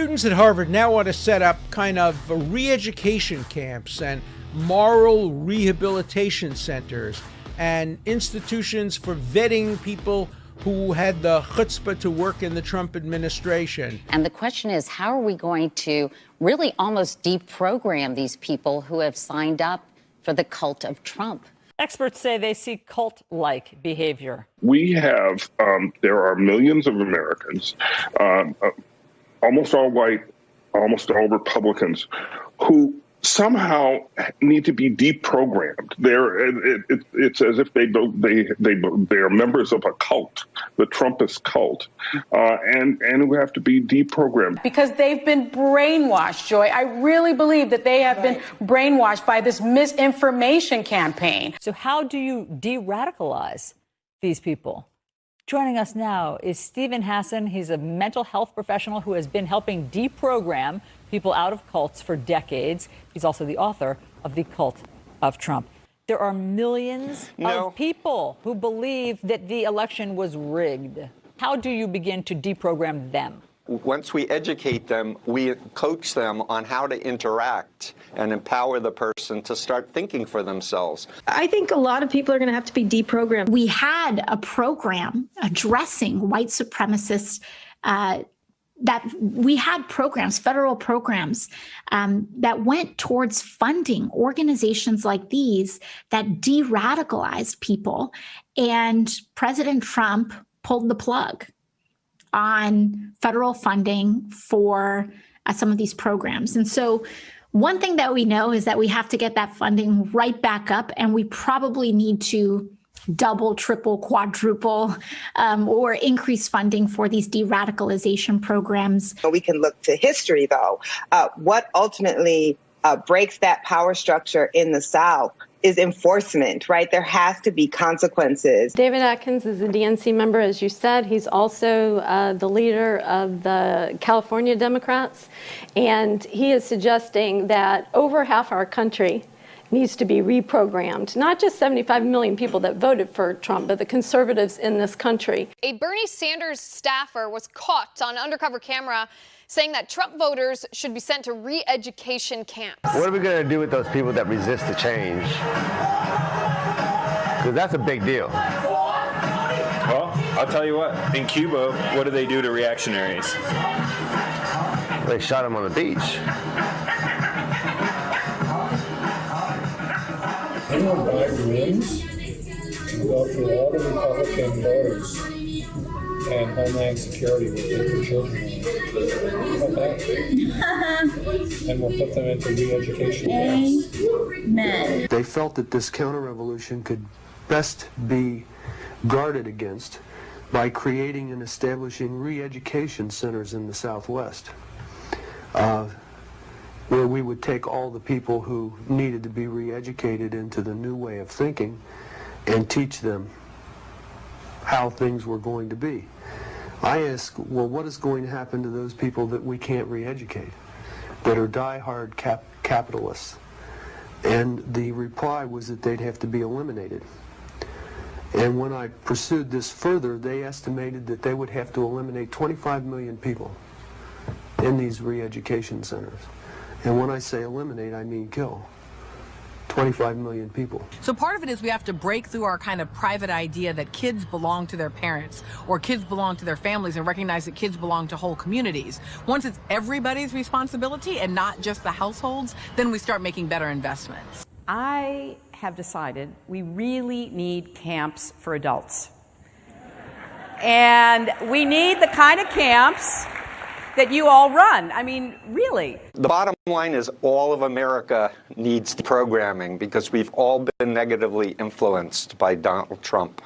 Students at Harvard now want to set up kind of re-education camps and moral rehabilitation centers and institutions for vetting people who had the chutzpah to work in the Trump administration. And the question is, how are we going to really almost deprogram these people who have signed up for the cult of Trump? Experts say they see cult-like behavior. We have, there are millions of Americans, almost all white, almost all Republicans, who somehow need to be deprogrammed. It's as if they're members of a cult, the Trumpist cult, and who have to be deprogrammed. Because they've been brainwashed, Joy. I really believe that they have been brainwashed by this misinformation campaign. So how do you de-radicalize these people? Joining us now is Steven Hassan. He's a mental health professional who has been helping deprogram people out of cults for decades. He's also the author of The Cult of Trump. There are millions of people who believe that the election was rigged. How do you begin to deprogram them? Once we educate them, we coach them on how to interact and empower the person to start thinking for themselves. I think a lot of people are going to have to be deprogrammed. We had a program addressing white supremacists, that we had programs, federal programs, that went towards funding organizations like these that de-radicalized people. And President Trump pulled the plug on federal funding for some of these programs. And so one thing that we know is that we have to get that funding right back up, and we probably need to double, triple, quadruple, or increase funding for these de-radicalization programs. We can look to history, though. What ultimately breaks that power structure in the South is enforcement, right? There has to be consequences. David Atkins is a DNC member, as you said. He's also the leader of the California Democrats. And he is suggesting that over half our country needs to be reprogrammed. Not just 75 million people that voted for Trump, but the conservatives in this country. A Bernie Sanders staffer was caught on undercover camera saying that Trump voters should be sent to re-education camps. What are we going to do with those people that resist the change? Because that's a big deal. Well, I'll tell you what. In Cuba, what do they do to reactionaries? They shot them on the beach. Anyone Biden wins, to go through all the Republican voters, and Homeland Security will take their children away. And we'll put them into re-education camps. Amen. They felt that this counter-revolution could best be guarded against by creating and establishing re-education centers in the Southwest, where we would take all the people who needed to be re-educated into the new way of thinking and teach them how things were going to be. I ask, well, what is going to happen to those people that we can't re-educate, that are die-hard capitalists? And the reply was that they'd have to be eliminated. And when I pursued this further, they estimated that they would have to eliminate 25 million people in these re-education centers. And when I say eliminate, I mean kill. 25 million people. So part of it is we have to break through our kind of private idea that kids belong to their parents or kids belong to their families, and recognize that kids belong to whole communities. Once it's everybody's responsibility and not just the households, then we start making better investments. I have decided we really need camps for adults. And we need the kind of camps that you all run. I mean, really. The bottom line is all of America needs deprogramming because we've all been negatively influenced by Donald Trump.